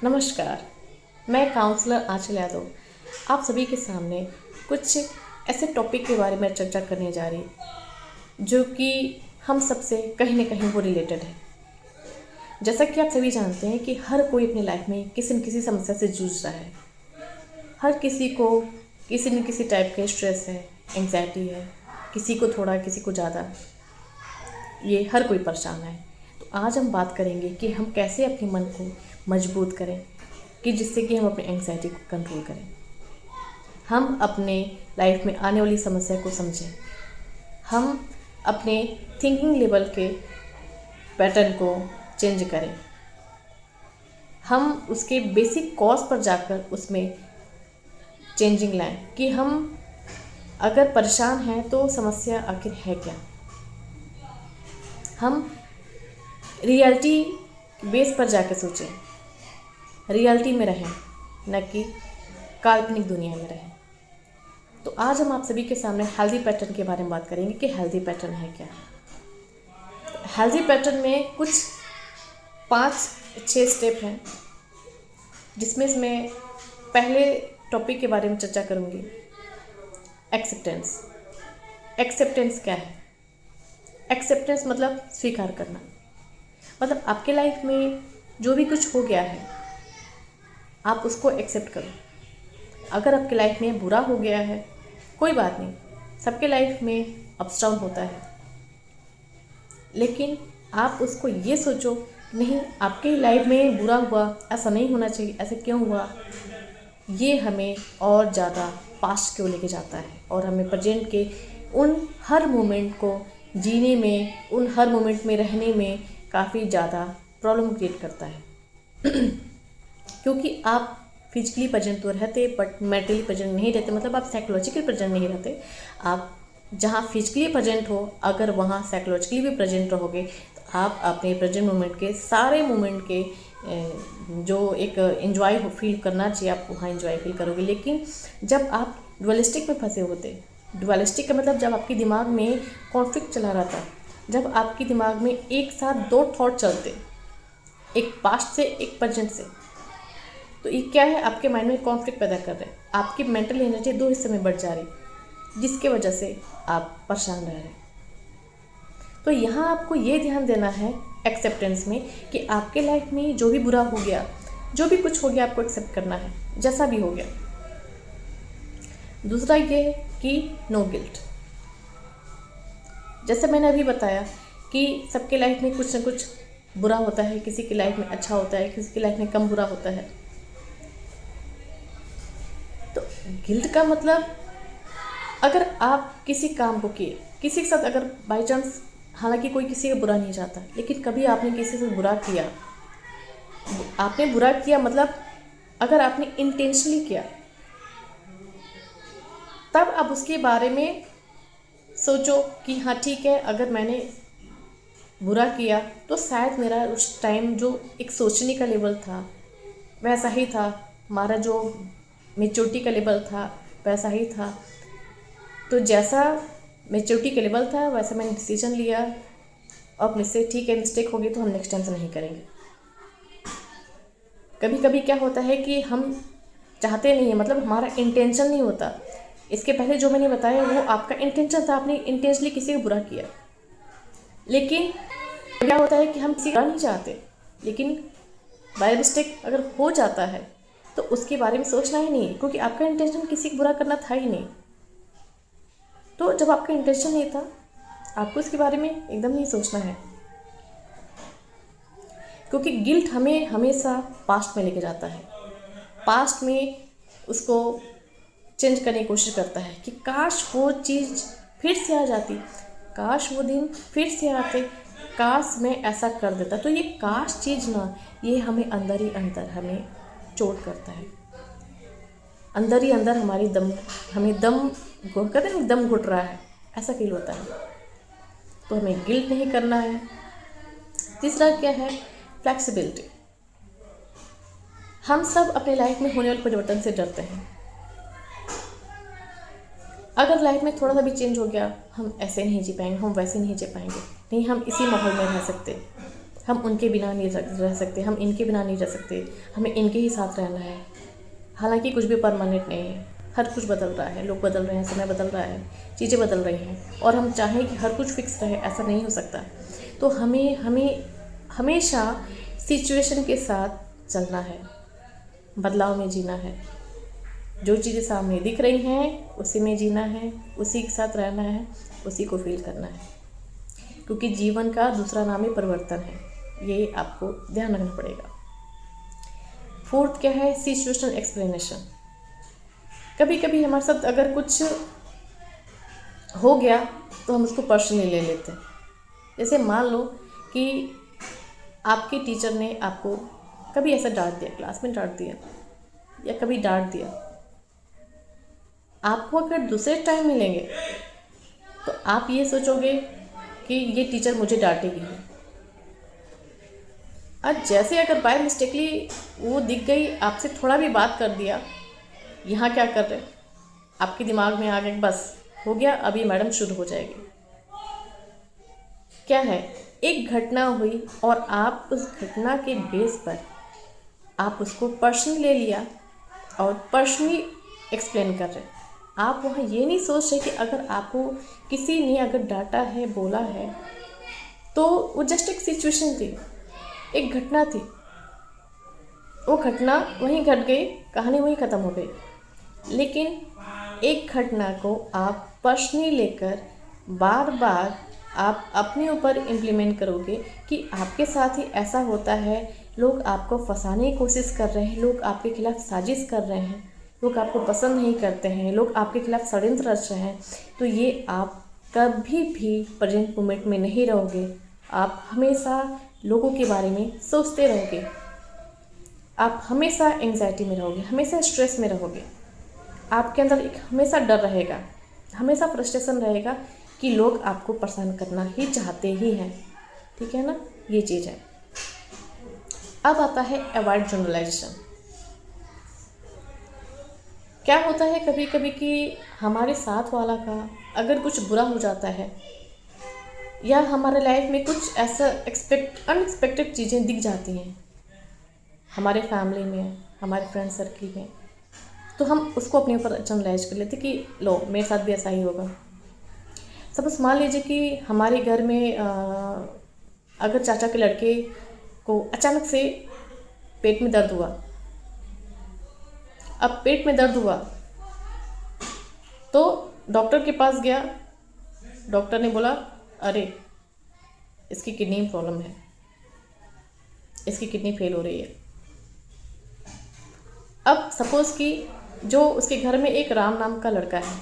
नमस्कार। मैं काउंसलर आंचल यादव आप सभी के सामने कुछ ऐसे टॉपिक के बारे में चर्चा करने जा रही जो कि हम सबसे कहीं ना कहीं वो रिलेटेड है। जैसा कि आप सभी जानते हैं कि हर कोई अपनी लाइफ में किसी न किसी समस्या से जूझ रहा है। हर किसी को किसी न किसी टाइप के स्ट्रेस है, एंग्जाइटी है, किसी को थोड़ा किसी को ज़्यादा, ये हर कोई परेशान है। तो आज हम बात करेंगे कि हम कैसे अपने मन को मजबूत करें कि जिससे कि हम अपने एंग्जाइटी को कंट्रोल करें, हम अपने लाइफ में आने वाली समस्या को समझें, हम अपने थिंकिंग लेवल के पैटर्न को चेंज करें, हम उसके बेसिक कॉज पर जाकर उसमें चेंजिंग लाएं कि हम अगर परेशान हैं तो समस्या आखिर है क्या। हम रियलिटी बेस पर जाकर सोचें, रियलिटी में रहें, न कि काल्पनिक दुनिया में रहें। तो आज हम आप सभी के सामने हेल्दी पैटर्न के बारे में बात करेंगे कि हेल्दी पैटर्न है क्या। हेल्दी पैटर्न में कुछ 5-6 स्टेप हैं, जिसमें मैं पहले टॉपिक के बारे में चर्चा करूँगी, एक्सेप्टेंस। एक्सेप्टेंस क्या है? एक्सेप्टेंस मतलब स्वीकार करना। मतलब आपके लाइफ में जो भी कुछ हो गया है आप उसको एक्सेप्ट करो। अगर आपके लाइफ में बुरा हो गया है कोई बात नहीं, सबके लाइफ में अप्स डाउन होता है, लेकिन आप उसको ये सोचो नहीं आपके लाइफ में बुरा हुआ, ऐसा नहीं होना चाहिए, ऐसे क्यों हुआ। ये हमें और ज़्यादा पास्ट क्यों लेके जाता है और हमें प्रेजेंट के उन हर मोमेंट को जीने में, उन हर मोमेंट में रहने में काफ़ी ज़्यादा प्रॉब्लम क्रिएट करता है। क्योंकि आप फिजिकली प्रेजेंट तो रहते बट मेंटली प्रेजेंट नहीं रहते। मतलब आप साइकोलॉजिकल प्रेजेंट नहीं रहते। आप जहाँ फिजिकली प्रेजेंट हो, अगर वहाँ साइकोलॉजिकली भी प्रेजेंट रहोगे तो आप अपने प्रेजेंट मोमेंट के सारे मोमेंट के जो एक एंजॉय फील करना चाहिए आप वहाँ एंजॉय फील करोगे। लेकिन जब आप डुअलिस्टिक में फंसे होते, डुअलिस्टिक का मतलब जब आपके दिमाग में कॉन्फ्लिक्ट चला रहा था, जब आपके दिमाग में एक साथ 2 थॉट चलते, एक पास्ट से एक प्रेजेंट से, तो ये क्या है, आपके माइंड में कॉन्फ्लिक्ट पैदा कर रहे हैं। आपकी मेंटल एनर्जी 2 हिस्से में बढ़ जा रही, जिसके वजह से आप परेशान रह रहे हैं। तो यहाँ आपको ये ध्यान देना है एक्सेप्टेंस में कि आपके लाइफ में जो भी बुरा हो गया, जो भी कुछ हो गया, आपको एक्सेप्ट करना है जैसा भी हो गया। दूसरा ये है कि नो गिल्ट। जैसे मैंने अभी बताया कि सबके लाइफ में कुछ ना कुछ बुरा होता है, किसी की लाइफ में अच्छा होता है, किसी की लाइफ में कम बुरा होता है। तो गिल्ट का मतलब, अगर आप किसी काम को किए, किसी के साथ अगर बाई चांस, हालांकि कोई किसी का बुरा नहीं चाहता, लेकिन कभी आपने किसी से बुरा किया, आपने बुरा किया मतलब अगर आपने इंटेंशनली किया, तब आप उसके बारे में सोचो कि हाँ ठीक है, अगर मैंने बुरा किया तो शायद मेरा उस टाइम जो एक सोचने का लेवल था वैसा ही था, हमारा जो मेच्योरिटी का लेवल था वैसा ही था। तो जैसा मेच्योरिटी का लेवल था वैसा मैंने डिसीजन लिया, और मुझसे ठीक है मिस्टेक होगी तो हम नेक्स्ट टाइम से नहीं करेंगे। कभी कभी क्या होता है कि हम चाहते नहीं है, मतलब हमारा इंटेंशन नहीं होता। इसके पहले जो मैंने बताया वो आपका इंटेंशन था, आपने इंटेंशनली किसी को बुरा किया। लेकिन क्या होता है कि हम किसी का नहीं चाहते, लेकिन बाय मिस्टेक अगर हो जाता है तो उसके बारे में सोचना ही नहीं, क्योंकि आपका इंटेंशन किसी को बुरा करना था ही नहीं। तो जब आपका इंटेंशन नहीं था, आपको इसके बारे में एकदम नहीं सोचना है, क्योंकि गिल्ट हमें हमेशा पास्ट में लेके जाता है। पास्ट में उसको चेंज करने की कोशिश करता है कि काश वो चीज़ फिर से आ जाती, काश वो दिन फिर से आते, काश मैं ऐसा कर देता। तो ये काश चीज़ ना, ये हमें अंदर ही अंदर हमें चोट करता है, अंदर ही अंदर हमारी हमें कहते हैं दम घुट रहा है, ऐसा फील होता है। तो हमें गिल्ट नहीं करना है। तीसरा क्या है, फ्लेक्सिबिलिटी। हम सब अपने लाइफ में होने वाले परिवर्तन से डरते हैं। अगर लाइफ में थोड़ा सा भी चेंज हो गया, हम ऐसे नहीं जी पाएंगे, हम वैसे नहीं जी पाएंगे, नहीं हम इसी माहौल में रह सकते, हम उनके बिना नहीं रह सकते, हम इनके बिना नहीं रह सकते, हमें इनके ही साथ रहना है। हालांकि कुछ भी परमानेंट नहीं है, हर कुछ बदल रहा है, लोग बदल रहे हैं, समय बदल रहा है, चीज़ें बदल रही हैं, और हम चाहें कि हर कुछ फिक्स रहे, ऐसा नहीं हो सकता। तो हमें हमें हमेशा सिचुएशन के साथ चलना है, बदलाव में जीना है। जो चीज़ें सामने दिख रही हैं उसी में जीना है, उसी के साथ रहना है, उसी को फील करना है, क्योंकि जीवन का दूसरा नाम ही परिवर्तन है। ये आपको ध्यान रखना पड़ेगा। फोर्थ क्या है? Situational explanation. कभी कभी हमारे साथ अगर कुछ हो गया तो हम उसको पर्सनली ले लेते हैं। जैसे मान लो कि आपके टीचर ने आपको कभी ऐसा डांट दिया, क्लास में डांट दिया या कभी डांट दिया। आपको अगर दूसरे टाइम मिलेंगे तो आप ये सोचोगे कि ये टीचर मुझे डांटेगी। आज जैसे अगर बाय मिस्टेकली वो दिख गई, आपसे थोड़ा भी बात कर दिया, यहाँ क्या कर रहे, आपके दिमाग में आ गए, बस हो गया, अभी मैडम शुरू हो जाएगी। क्या है, एक घटना हुई और आप उस घटना के बेस पर आप उसको पर्सनली ले लिया और पर्सनली एक्सप्लेन कर रहे। आप वहाँ ये नहीं सोच रहे कि अगर आपको किसी ने अगर डांटा है, बोला है, तो वो जस्ट एक सिचुएशन थी, एक घटना थी, वो घटना वहीं घट गई, कहानी वहीं ख़त्म हो गई। लेकिन एक घटना को आप पर्सनली लेकर बार बार आप अपने ऊपर इम्प्लीमेंट करोगे कि आपके साथ ही ऐसा होता है, लोग आपको फंसाने की कोशिश कर रहे हैं, लोग आपके खिलाफ साजिश कर रहे हैं, लोग आपको पसंद नहीं करते हैं, लोग आपके खिलाफ षड्यंत्र रच रहे हैं, तो ये आप कभी भी प्रेजेंट मोमेंट में नहीं रहोगे। आप हमेशा लोगों के बारे में सोचते रहोगे, आप हमेशा एंग्जाइटी में रहोगे, हमेशा स्ट्रेस में रहोगे। आपके अंदर एक हमेशा डर रहेगा, हमेशा फ्रस्ट्रेशन रहेगा कि लोग आपको परेशान करना ही चाहते ही हैं। ठीक है ना, ये चीज़ है। अब आता है अवॉइड जनरलाइजेशन। क्या होता है कभी कभी कि हमारे साथ वाला का अगर कुछ बुरा हो जाता है या हमारे लाइफ में कुछ ऐसा अनएक्सपेक्टेड चीज़ें दिख जाती हैं हमारे फैमिली में, हमारे फ्रेंड सर्किल में, तो हम उसको अपने ऊपर जनरलाइज कर लेते कि लो मेरे साथ भी ऐसा ही होगा। सपोज मान लीजिए कि हमारे घर में अगर चाचा के लड़के को अचानक से पेट में दर्द हुआ। अब पेट में दर्द हुआ तो डॉक्टर के पास गया, डॉक्टर ने बोला अरे इसकी किडनी में प्रॉब्लम है, इसकी किडनी फेल हो रही है। अब सपोज़ कि जो उसके घर में एक राम नाम का लड़का है,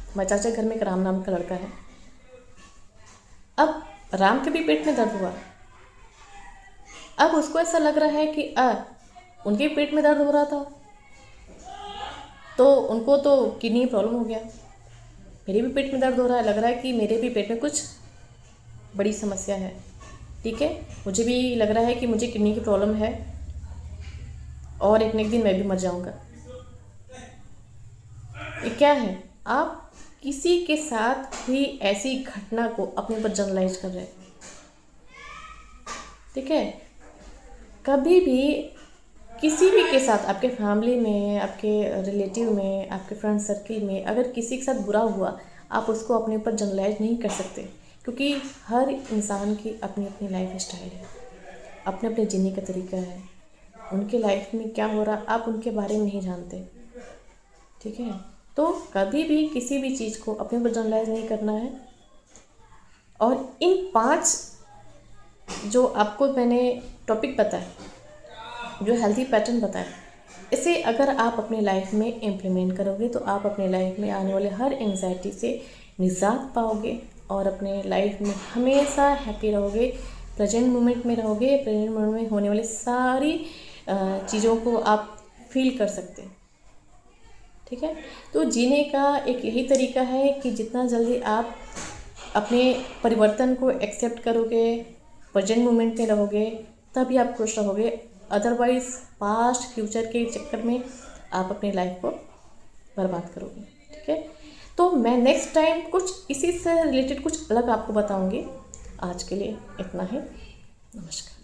हमारे चाचा घर में एक राम नाम का लड़का है, अब राम के भी पेट में दर्द हुआ। अब उसको ऐसा लग रहा है कि उनके पेट में दर्द हो रहा था तो उनको तो किडनी प्रॉब्लम हो गया, मेरे भी पेट में दर्द हो रहा है, लग रहा है कि मेरे भी पेट में कुछ बड़ी समस्या है। ठीक है, मुझे भी लग रहा है कि मुझे किडनी की प्रॉब्लम है और एक न एक दिन मैं भी मर जाऊंगा। ये क्या है, आप किसी के साथ भी ऐसी घटना को अपने ऊपर जनरलाइज कर रहे हैं। ठीक है, कभी भी किसी भी के साथ, आपके फैमिली में, आपके रिलेटिव में, आपके फ्रेंड सर्किल में अगर किसी के साथ बुरा हुआ, आप उसको अपने ऊपर जनरलाइज नहीं कर सकते, क्योंकि हर इंसान की अपनी अपनी लाइफ स्टाइल है, अपने अपने जीने का तरीका है। उनके लाइफ में क्या हो रहा आप उनके बारे में नहीं जानते। ठीक है, तो कभी भी किसी भी चीज़ को अपने ऊपर जनरलाइज नहीं करना है। और इन 5 जो आपको मैंने टॉपिक बताया, जो हेल्थी पैटर्न बताया, इसे अगर आप अपने लाइफ में इम्प्लीमेंट करोगे तो आप अपने लाइफ में आने वाले हर एंग्जाइटी से निजात पाओगे और अपने लाइफ में हमेशा हैप्पी रहोगे, प्रेजेंट मोमेंट में रहोगे। प्रेजेंट मोमेंट में होने वाली सारी चीज़ों को आप फील कर सकते हैं। ठीक है, तो जीने का एक यही तरीका है कि जितना जल्दी आप अपने परिवर्तन को एक्सेप्ट करोगे, प्रेजेंट मोमेंट में रहोगे, तभी आप खुश रहोगे। अदरवाइज पास्ट फ्यूचर के चक्कर में आप अपनी लाइफ को बर्बाद करोगे। ठीक है, तो मैं नेक्स्ट टाइम कुछ इसी से रिलेटेड कुछ अलग आपको बताऊंगी। आज के लिए इतना ही। नमस्कार।